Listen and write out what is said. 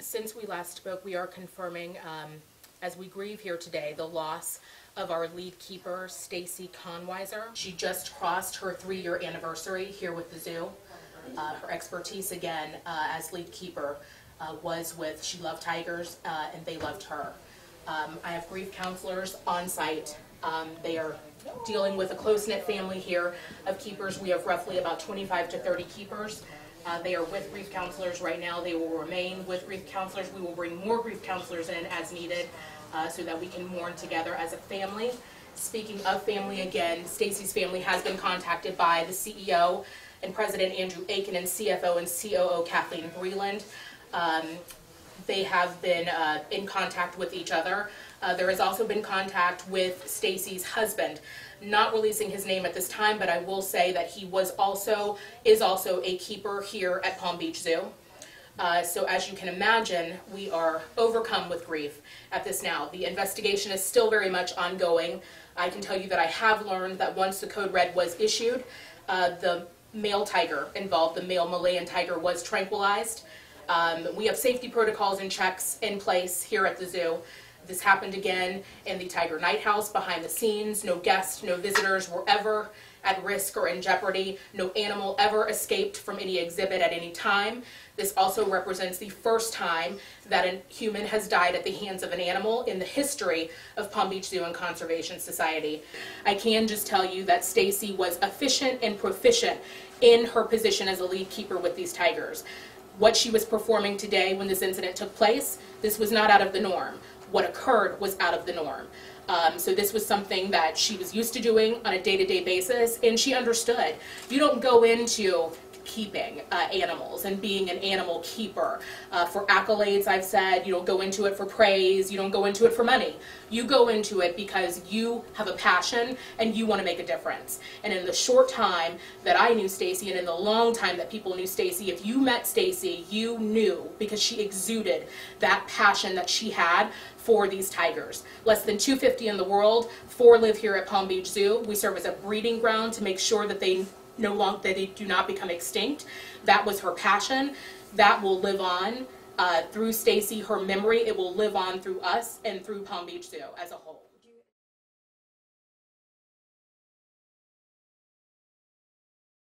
Since we last spoke, we are confirming, as we grieve here today, the loss of our lead keeper, Stacy Conweiser. She just crossed her 3-year anniversary here with the zoo. Her expertise, again, as lead keeper, was with She Loved Tigers, and they loved her. I have grief counselors on site. They are dealing with a close-knit family here of keepers. We have roughly about 25 to 30 keepers. They are with grief counselors right now. They will remain with grief counselors. We will bring more grief counselors in as needed so that we can mourn together as a family. Speaking of family, again, Stacy's family has been contacted by the CEO and President Andrew Aiken and CFO and COO Kathleen Breland. They have been in contact with each other. There has also been contact with Stacy's husband, not releasing his name at this time, but I will say that he is also a keeper here at Palm Beach Zoo. So as you can imagine, we are overcome with grief at this now. The investigation is still very much ongoing. I can tell you that I have learned that once the code red was issued, the male tiger involved, the male Malayan tiger, was tranquilized. We have safety protocols and checks in place here at the zoo. This happened again in the Tiger Night House behind the scenes. No guests, no visitors were ever at risk or in jeopardy. No animal ever escaped from any exhibit at any time. This also represents the first time that a human has died at the hands of an animal in the history of Palm Beach Zoo and Conservation Society. I can just tell you that Stacy was efficient and proficient in her position as a lead keeper with these tigers. What she was performing today when this incident took place, this was not out of the norm. What occurred was out of the norm. So this was something that she was used to doing on a day-to-day basis, and she understood. You don't go into keeping animals and being an animal keeper for accolades. I've said you don't go into it for praise, you don't go into it for money. You go into it because you have a passion and you want to make a difference. And in the short time that I knew Stacy, and in the long time that people knew Stacy, if you met Stacy, you knew, because she exuded that passion that she had for these tigers. Less than 250 in the world, 4 live here at Palm Beach Zoo. We serve as a breeding ground to make sure that they do not become extinct. That was her passion. That will live on through Stacy, her memory. It will live on through us and through Palm Beach Zoo as a whole.